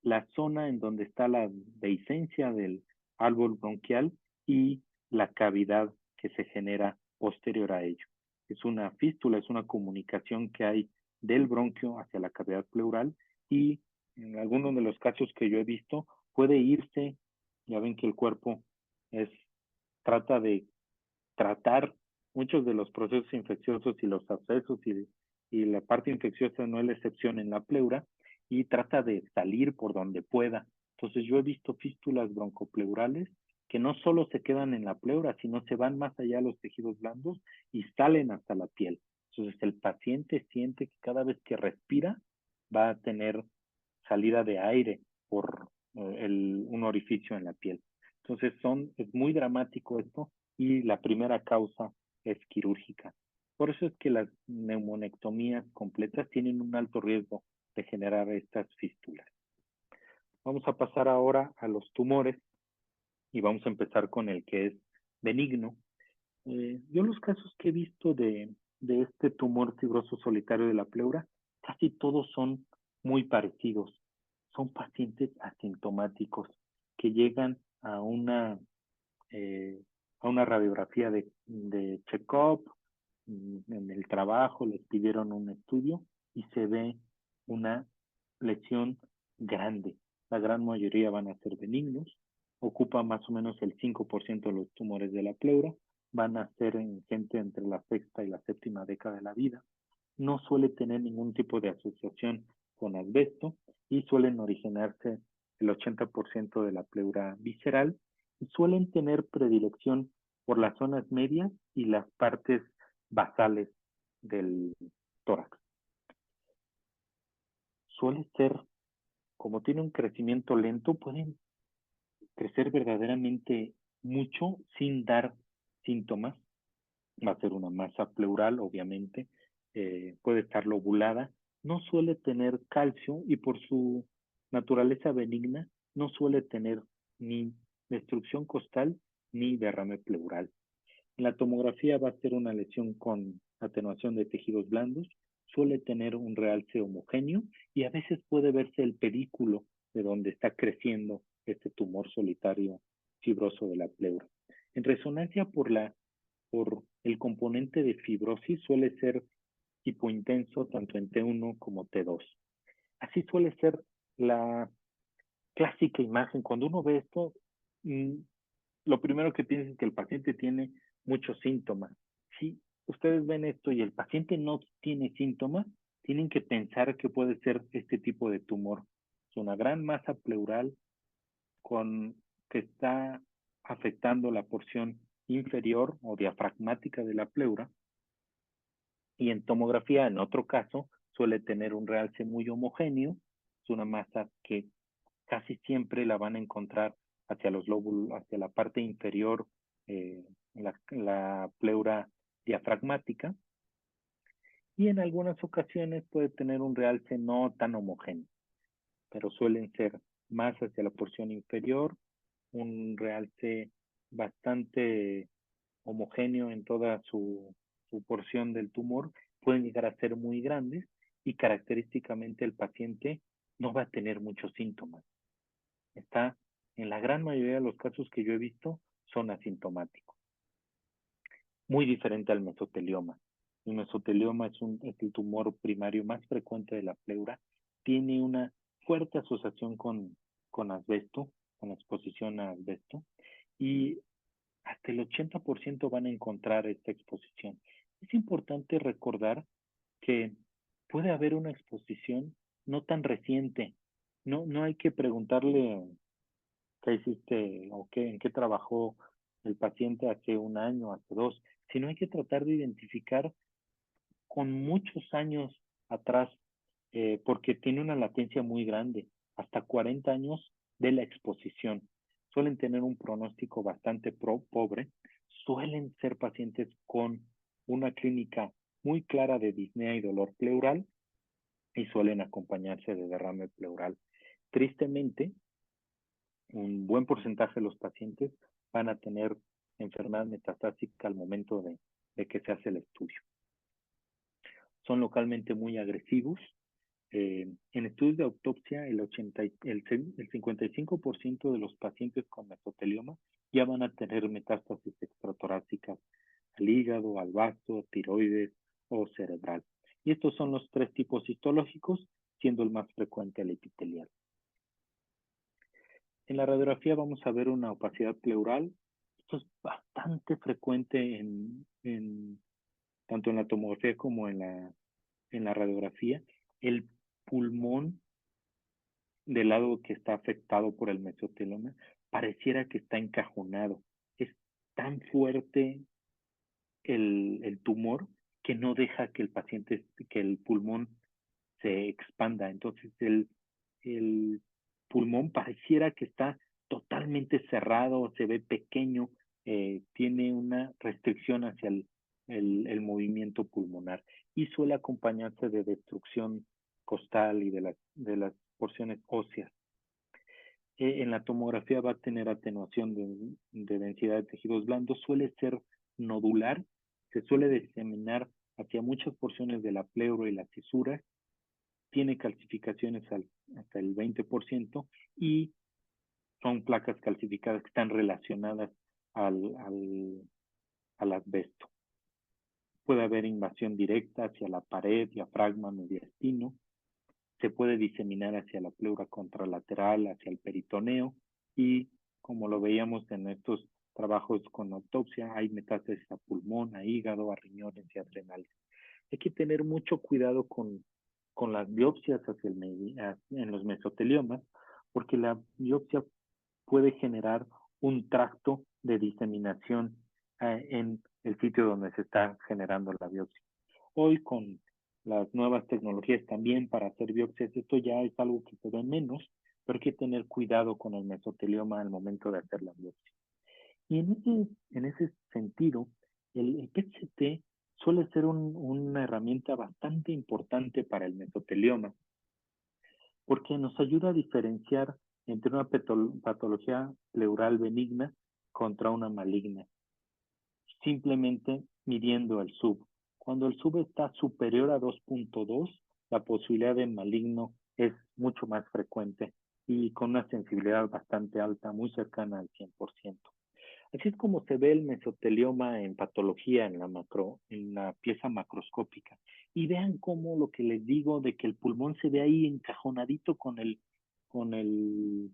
S2: la zona en donde está la dehiscencia del árbol bronquial y la cavidad que se genera posterior a ello. Es una fístula, es una comunicación que hay del bronquio hacia la cavidad pleural, y en algunos de los casos que yo he visto puede irse. Ya ven que el cuerpo trata de tratar muchos de los procesos infecciosos y los abscesos, y la parte infecciosa no es la excepción en la pleura, y trata de salir por donde pueda. Entonces yo he visto fístulas broncopleurales que no solo se quedan en la pleura, sino se van más allá de los tejidos blandos y salen hasta la piel. Entonces el paciente siente que cada vez que respira va a tener salida de aire por un orificio en la piel. Entonces es muy dramático esto, y la primera causa es quirúrgica. Por eso es que las neumonectomías completas tienen un alto riesgo de generar estas fístulas. Vamos a pasar ahora a los tumores, y vamos a empezar con el que es benigno. Yo los casos que he visto de este tumor fibroso solitario de la pleura, casi todos son muy parecidos. Son pacientes asintomáticos que llegan a una radiografía de check-up, en el trabajo les pidieron un estudio y se ve una lesión grande. La gran mayoría van a ser benignos, ocupa más o menos el 5% de los tumores de la pleura, van a ser en gente entre la sexta y la séptima década de la vida. No suele tener ningún tipo de asociación con asbesto, y suelen originarse el 80% de la pleura visceral, y suelen tener predilección por las zonas medias y las partes basales del tórax. Suele ser, como tiene un crecimiento lento, pueden crecer verdaderamente mucho sin dar síntomas. Va a ser una masa pleural, obviamente, puede estar lobulada, no suele tener calcio y por su naturaleza benigna no suele tener ni destrucción costal ni derrame pleural. En la tomografía va a ser una lesión con atenuación de tejidos blandos, suele tener un realce homogéneo y a veces puede verse el pedículo de donde está creciendo este tumor solitario fibroso de la pleura. En resonancia por el componente de fibrosis suele ser hipointenso tanto en T1 como T2. Así suele ser la clásica imagen. Cuando uno ve esto, lo primero que piensa es que el paciente tiene muchos síntomas. Si ustedes ven esto y el paciente no tiene síntomas, tienen que pensar que puede ser este tipo de tumor. Es una gran masa pleural que está afectando la porción inferior o diafragmática de la pleura. Y en tomografía, en otro caso, suele tener un realce muy homogéneo. Es una masa que casi siempre la van a encontrar hacia los lóbulos, hacia la parte inferior, la pleura diafragmática. Y en algunas ocasiones puede tener un realce no tan homogéneo, pero suelen ser más hacia la porción inferior, un realce bastante homogéneo en toda su porción del tumor, pueden llegar a ser muy grandes y característicamente el paciente no va a tener muchos síntomas. Está, en la gran mayoría de los casos que yo he visto, son asintomáticos. Muy diferente al mesotelioma. El mesotelioma es el tumor primario más frecuente de la pleura. Tiene una fuerte asociación con asbesto, con la exposición a asbesto, y hasta el 80% van a encontrar esta exposición. Es importante recordar que puede haber una exposición no tan reciente. No hay que preguntarle qué hiciste o en qué trabajó el paciente hace un año, hace dos, sino hay que tratar de identificar con muchos años atrás, porque tiene una latencia muy grande, hasta 40 años de la exposición. Suelen tener un pronóstico bastante pobre, suelen ser pacientes con una clínica muy clara de disnea y dolor pleural y suelen acompañarse de derrame pleural. Tristemente, un buen porcentaje de los pacientes van a tener enfermedad metastásica al momento de que se hace el estudio. Son localmente muy agresivos. En estudios de autopsia, el 55% de los pacientes con mesotelioma ya van a tener metástasis extratorácicas al hígado, al vasto, tiroides o cerebral. Y estos son los tres tipos histológicos, siendo el más frecuente el epitelial. En la radiografía vamos a ver una opacidad pleural. Esto es bastante frecuente tanto en la tomografía como en la radiografía. El pulmón del lado que está afectado por el mesotelioma pareciera que está encajonado. Es tan fuerte el tumor que no deja que el pulmón se expanda. Entonces el pulmón pareciera que está totalmente cerrado, se ve pequeño, tiene una restricción hacia el movimiento pulmonar y suele acompañarse de destrucción costal y de las porciones óseas. En la tomografía va a tener atenuación de densidad de tejidos blandos, suele ser nodular, se suele diseminar hacia muchas porciones de la pleura y las fisuras, tiene calcificaciones hasta el 20% y son placas calcificadas que están relacionadas al asbesto. Puede haber invasión directa hacia la pared, diafragma, mediastino. Se puede diseminar hacia la pleura contralateral, hacia el peritoneo y, como lo veíamos en estos trabajos con autopsia, hay metástasis a pulmón, a hígado, a riñones y adrenales. Hay que tener mucho cuidado con las biopsias en los mesoteliomas, porque la biopsia puede generar un tracto de diseminación en el sitio donde se está generando la biopsia. Hoy con las nuevas tecnologías también para hacer biopsias, esto ya es algo que se ve menos, pero hay que tener cuidado con el mesotelioma al momento de hacer la biopsia. Y en ese sentido, el PET-CT suele ser una herramienta bastante importante para el mesotelioma, porque nos ayuda a diferenciar entre una patología pleural benigna contra una maligna, simplemente midiendo el sub. Cuando el sub está superior a 2.2, la posibilidad de maligno es mucho más frecuente y con una sensibilidad bastante alta, muy cercana al 100%. Así es como se ve el mesotelioma en patología en la pieza macroscópica. Y vean cómo lo que les digo de que el pulmón se ve ahí encajonadito con el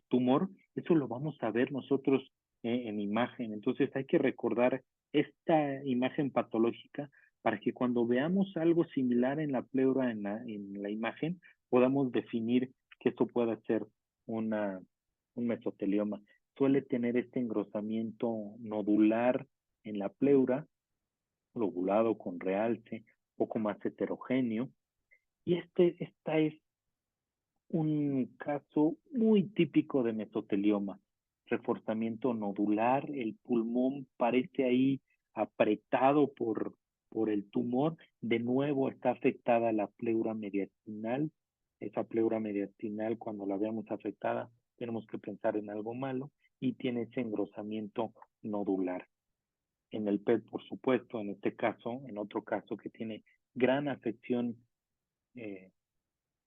S2: tumor, eso lo vamos a ver nosotros en imagen. Entonces hay que recordar esta imagen patológica para que cuando veamos algo similar en la pleura, en la imagen, podamos definir que esto pueda ser un mesotelioma. Suele tener este engrosamiento nodular en la pleura, lobulado con realce, poco más heterogéneo. Y esta es un caso muy típico de mesotelioma. Reforzamiento nodular, el pulmón parece ahí apretado por el tumor. De nuevo está afectada la pleura mediastinal. Esa pleura mediastinal, cuando la veamos afectada, tenemos que pensar en algo malo y tiene ese engrosamiento nodular. En el PET, por supuesto, en este caso, en otro caso que tiene gran afección eh,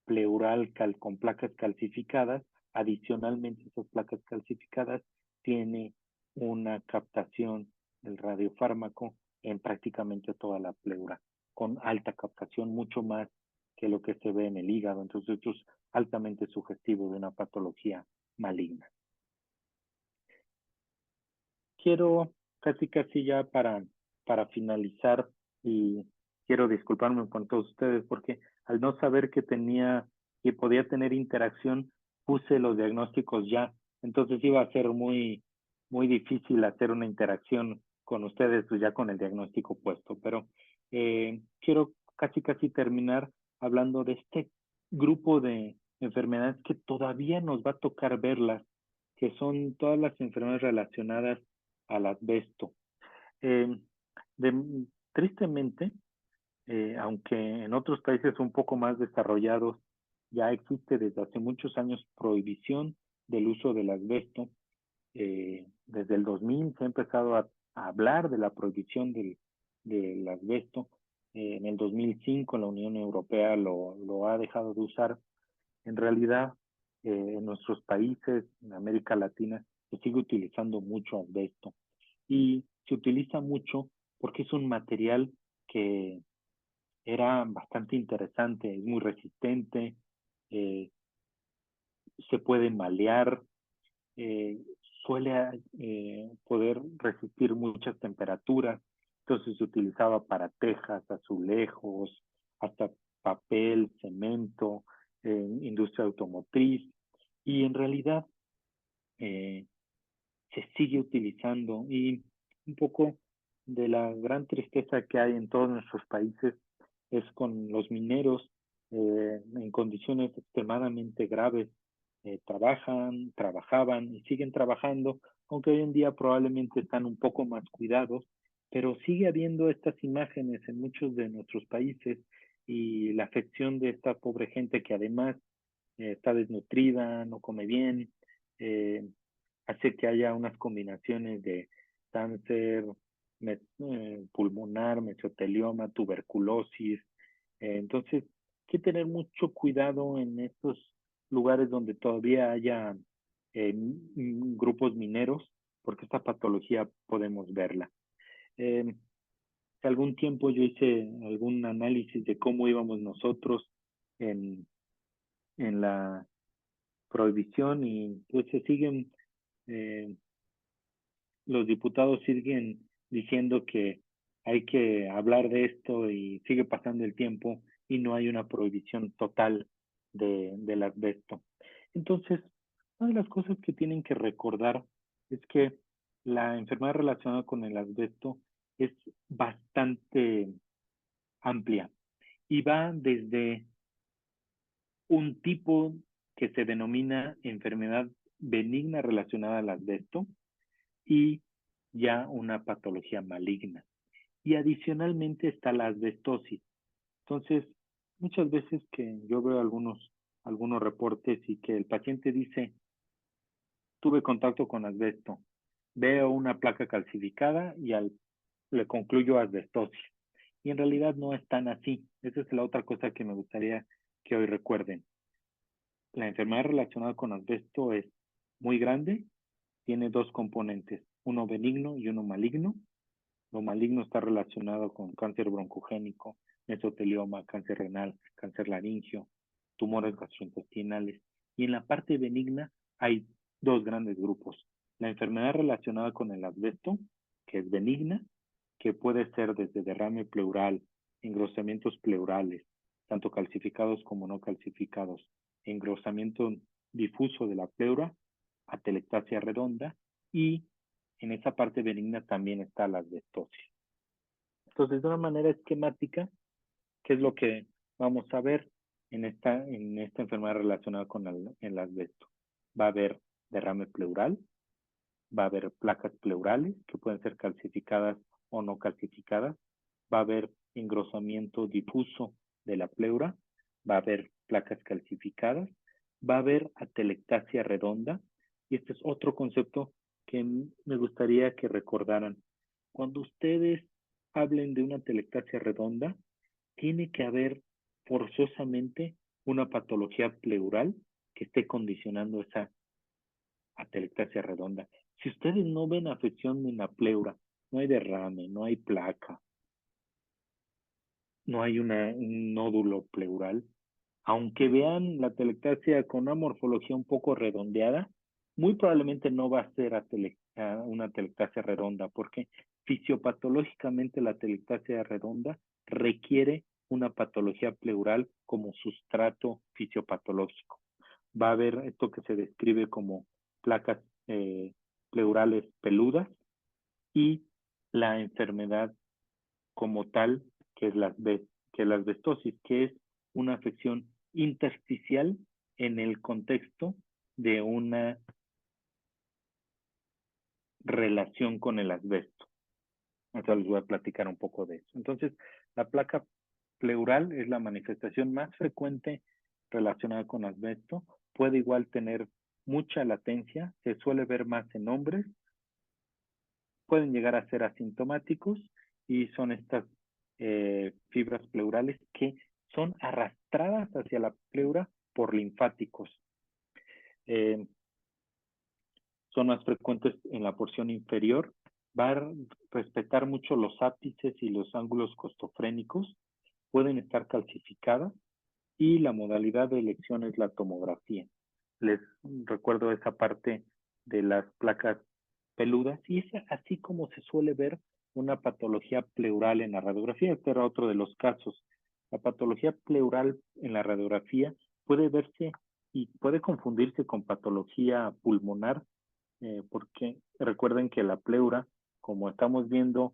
S2: pleural con placas calcificadas, adicionalmente esas placas calcificadas tiene una captación del radiofármaco en prácticamente toda la pleura, con alta captación, mucho más que lo que se ve en el hígado. Entonces esto es altamente sugestivo de una patología maligna. Quiero casi ya para finalizar, y quiero disculparme con todos ustedes porque al no saber que podía tener interacción, puse los diagnósticos ya. Entonces iba a ser muy difícil hacer una interacción con ustedes pues ya con el diagnóstico puesto. Pero quiero casi terminar hablando de este grupo de enfermedades que todavía nos va a tocar verlas, que son todas las enfermedades relacionadas al asbesto. Eh, Tristemente, aunque en otros países un poco más desarrollados ya existe desde hace muchos años prohibición del uso del asbesto, desde el 2000 se ha empezado a hablar de la prohibición del asbesto. En el 2005 la Unión Europea lo ha dejado de usar. En realidad, en nuestros países, en América Latina, se sigue utilizando mucho asbesto y se utiliza mucho porque es un material que era bastante interesante, es muy resistente, eh, se puede malear, eh, suele poder resistir muchas temperaturas, entonces se utilizaba para tejas, azulejos, hasta papel, cemento, industria automotriz, y en realidad eh, se sigue utilizando y un poco de la gran tristeza que hay en todos nuestros países es con los mineros en condiciones extremadamente graves. Trabajaban y siguen trabajando, aunque hoy en día probablemente están un poco más cuidados, pero sigue habiendo estas imágenes en muchos de nuestros países y la afección de esta pobre gente que además está desnutrida, no come bien, eh, hace que haya unas combinaciones de cáncer pulmonar, mesotelioma, tuberculosis. Entonces, hay que tener mucho cuidado en estos lugares donde todavía haya grupos mineros, porque esta patología podemos verla. Hace algún tiempo yo hice algún análisis de cómo íbamos nosotros en, en la prohibición y pues se siguen eh, los diputados siguen diciendo que hay que hablar de esto y sigue pasando el tiempo y no hay una prohibición total del asbesto. Entonces, una de las cosas que tienen que recordar es que la enfermedad relacionada con el asbesto es bastante amplia y va desde un tipo que se denomina enfermedad benigna relacionada al asbesto y ya una patología maligna. Y adicionalmente está la asbestosis. Entonces, muchas veces que yo veo algunos reportes y que el paciente dice, tuve contacto con asbesto, veo una placa calcificada y le concluyo asbestosis. Y en realidad no es tan así. Esa es la otra cosa que me gustaría que hoy recuerden. La enfermedad relacionada con asbesto es muy grande, tiene dos componentes, uno benigno y uno maligno. Lo maligno está relacionado con cáncer broncogénico, mesotelioma, cáncer renal, cáncer laringio, tumores gastrointestinales. Y en la parte benigna hay dos grandes grupos. La enfermedad relacionada con el asbesto, que es benigna, que puede ser desde derrame pleural, engrosamientos pleurales, tanto calcificados como no calcificados, engrosamiento difuso de la pleura, atelectasia redonda y en esa parte benigna también está la asbestosis. Entonces, de una manera esquemática, ¿qué es lo que vamos a ver en esta enfermedad relacionada con el asbesto? Va a haber derrame pleural, va a haber placas pleurales que pueden ser calcificadas o no calcificadas, va a haber engrosamiento difuso de la pleura, va a haber placas calcificadas, va a haber atelectasia redonda, y este es otro concepto que me gustaría que recordaran. Cuando ustedes hablen de una atelectasia redonda, tiene que haber forzosamente una patología pleural que esté condicionando esa atelectasia redonda. Si ustedes no ven afección en la pleura, no hay derrame, no hay placa, no hay un nódulo pleural, aunque vean la atelectasia con una morfología un poco redondeada, muy probablemente no va a ser una atelectasia redonda, porque fisiopatológicamente la atelectasia redonda requiere una patología pleural como sustrato fisiopatológico. Va a haber esto que se describe como placas pleurales peludas y la enfermedad como tal, que es la asbestosis, que es una afección intersticial en el contexto de una relación con el asbesto. Entonces les voy a platicar un poco de eso. Entonces, la placa pleural es la manifestación más frecuente relacionada con asbesto. Puede igual tener mucha latencia, se suele ver más en hombres, pueden llegar a ser asintomáticos y son estas fibras pleurales que son arrastradas hacia la pleura por linfáticos. Son más frecuentes en la porción inferior, va a respetar mucho los ápices y los ángulos costofrénicos, pueden estar calcificadas y la modalidad de elección es la tomografía. Les recuerdo esa parte de las placas peludas y es así como se suele ver una patología pleural en la radiografía. Este era otro de los casos. La patología pleural en la radiografía puede verse y puede confundirse con patología pulmonar, porque recuerden que la pleura, como estamos viendo,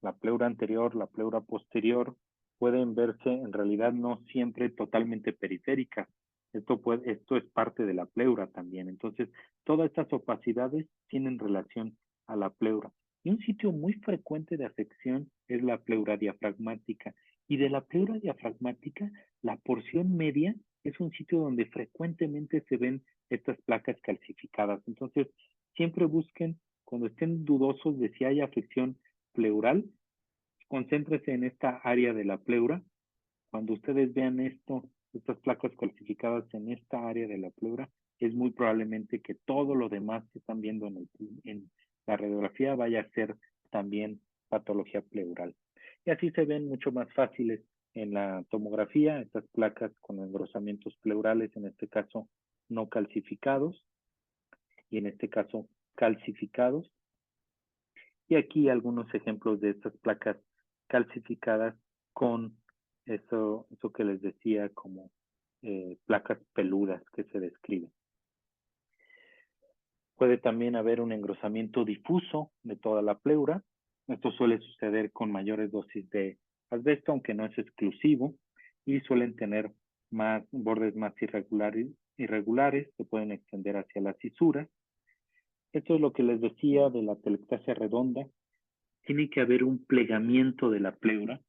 S2: la pleura anterior, la pleura posterior, pueden verse en realidad no siempre totalmente periféricas. Esto es parte de la pleura también. Entonces, todas estas opacidades tienen relación a la pleura. Y un sitio muy frecuente de afección es la pleura diafragmática. Y de la pleura diafragmática, la porción media es un sitio donde frecuentemente se ven estas placas calcificadas. Entonces, siempre busquen, cuando estén dudosos de si hay afección pleural, concéntrese en esta área de la pleura. Cuando ustedes vean estas placas calcificadas en esta área de la pleura, es muy probablemente que todo lo demás que están viendo en la radiografía vaya a ser también patología pleural. Y así se ven mucho más fáciles en la tomografía, estas placas con engrosamientos pleurales, en este caso no calcificados, y en este caso calcificados. Y aquí algunos ejemplos de estas placas calcificadas con eso que les decía como placas peludas que se describen. Puede también haber un engrosamiento difuso de toda la pleura Esto suele suceder con mayores dosis de asbesto, aunque no es exclusivo, y suelen tener bordes más irregulares, se pueden extender hacia las fisuras. Esto es lo que les decía de la atelectasia redonda. Tiene que haber un plegamiento de la pleura,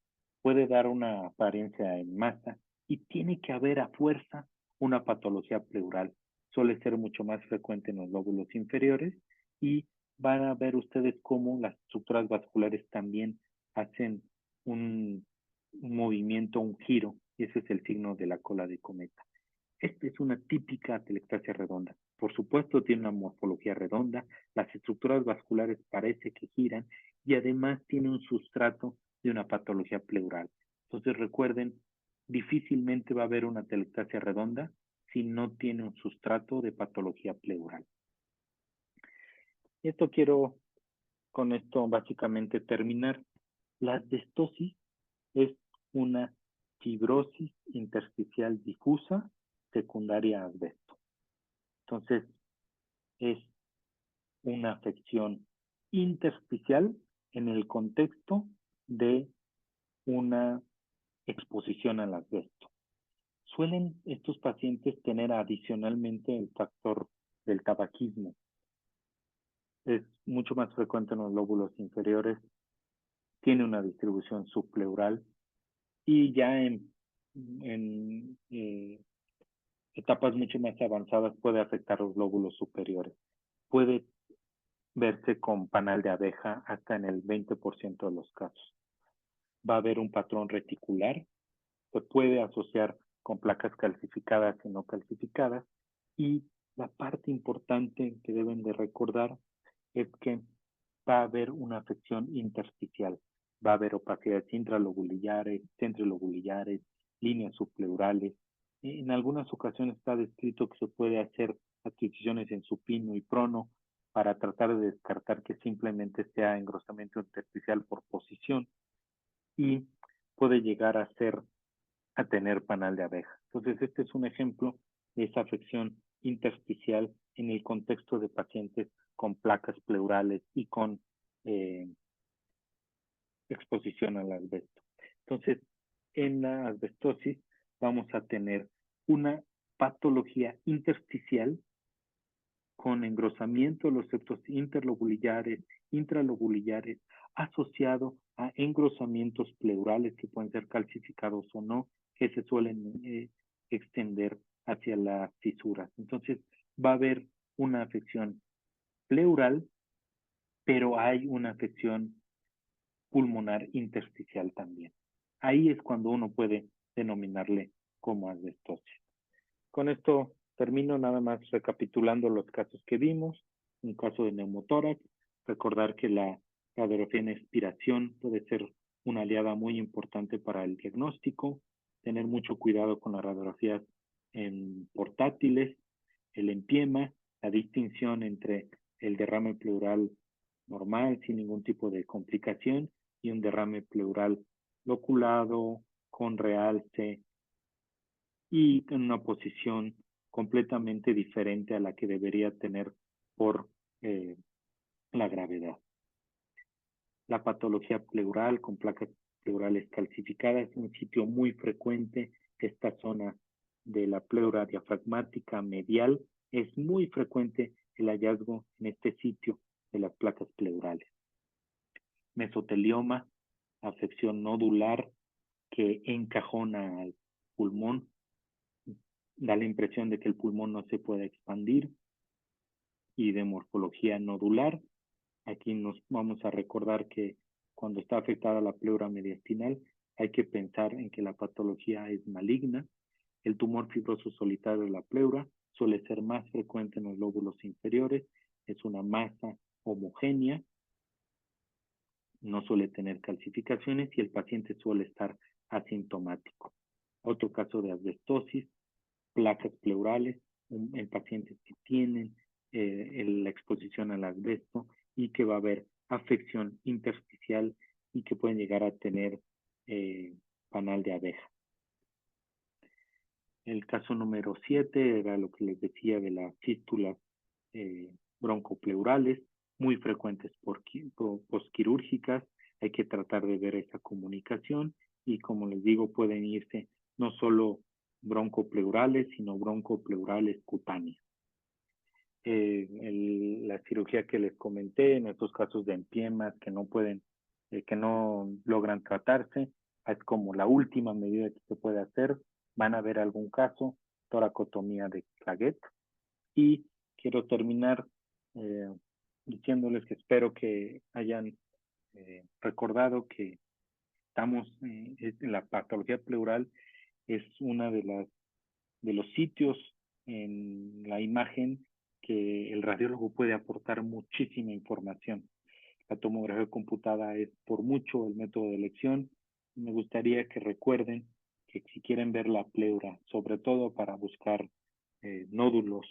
S2: puede dar una apariencia en masa, y tiene que haber a fuerza una patología pleural. Suele ser mucho más frecuente en los lóbulos inferiores, y van a ver ustedes cómo las estructuras vasculares también hacen un movimiento, un giro, y ese es el signo de la cola de cometa. Esta es una típica atelectasia redonda. Por supuesto, tiene una morfología redonda, las estructuras vasculares parece que giran, y además tiene un sustrato de una patología pleural. Entonces recuerden, difícilmente va a haber una atelectasia redonda si no tiene un sustrato de patología pleural. Esto quiero con esto básicamente terminar. La asbestosis es una fibrosis intersticial difusa secundaria a asbesto. Entonces, es una afección intersticial en el contexto de una exposición al asbesto. Suelen estos pacientes tener adicionalmente el factor del tabaquismo. Es mucho más frecuente en los lóbulos inferiores, tiene una distribución subpleural, y ya en etapas mucho más avanzadas puede afectar los lóbulos superiores. Puede verse con panal de abeja hasta en el 20% de los casos. Va a haber un patrón reticular, se puede asociar con placas calcificadas y no calcificadas, y la parte importante que deben de recordar es que va a haber una afección intersticial, va a haber opacidades intralobulillares, centrilobulillares, líneas subpleurales. En algunas ocasiones está descrito que se puede hacer adquisiciones en supino y prono para tratar de descartar que simplemente sea engrosamiento intersticial por posición, y puede llegar a tener panal de abeja. Entonces, este es un ejemplo de esa afección intersticial en el contexto de pacientes con placas pleurales y con exposición al asbesto. Entonces, en la asbestosis vamos a tener una patología intersticial con engrosamiento de los septos interlobulillares, intralobulillares, asociado a engrosamientos pleurales que pueden ser calcificados o no, que se suelen extender hacia las fisuras. Entonces, va a haber una afección pleural, pero hay una afección pulmonar intersticial también. Ahí es cuando uno puede denominarle como asbestosis. Con esto termino nada más recapitulando los casos que vimos. Un caso de neumotórax, recordar que la radiografía en expiración puede ser una aliada muy importante para el diagnóstico, tener mucho cuidado con las radiografías en portátiles, el empiema, la distinción entre el derrame pleural normal sin ningún tipo de complicación y un derrame pleural loculado con realce y en una posición completamente diferente a la que debería tener por la gravedad. La patología pleural con placas pleurales calcificadas es un sitio muy frecuente. Esta zona de la pleura diafragmática medial es muy frecuente el hallazgo en este sitio de las placas pleurales. Mesotelioma, afección nodular que encajona al pulmón, da la impresión de que el pulmón no se puede expandir, y de morfología nodular. Aquí nos vamos a recordar que cuando está afectada la pleura mediastinal hay que pensar en que la patología es maligna. El tumor fibroso solitario de la pleura suele ser más frecuente en los lóbulos inferiores, es una masa homogénea, no suele tener calcificaciones y el paciente suele estar asintomático. Otro caso de asbestosis, placas pleurales en pacientes que tienen la exposición al asbesto y que va a haber afección intersticial y que pueden llegar a tener panal de abeja. El caso número 7 era lo que les decía de las fístulas broncopleurales, muy frecuentes posquirúrgicas. Hay que tratar de ver esa comunicación y, como les digo, pueden irse no solo broncopleurales, sino broncopleurales cutáneas. La cirugía que les comenté, en estos casos de empiemas que no logran tratarse, es como la última medida que se puede hacer. Van a ver algún caso, toracotomía de Clagett. Y quiero terminar diciéndoles que espero que hayan recordado que estamos en la patología pleural. Es una de los sitios en la imagen que el radiólogo puede aportar muchísima información. La tomografía computada es por mucho el método de elección. Me gustaría que recuerden que si quieren ver la pleura, sobre todo para buscar nódulos,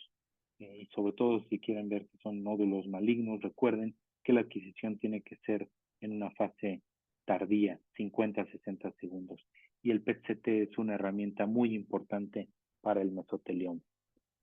S2: y sobre todo si quieren ver que son nódulos malignos, recuerden que la adquisición tiene que ser en una fase tardía, 50 a 60 segundos. Y el PET-CT es una herramienta muy importante para el mesotelioma.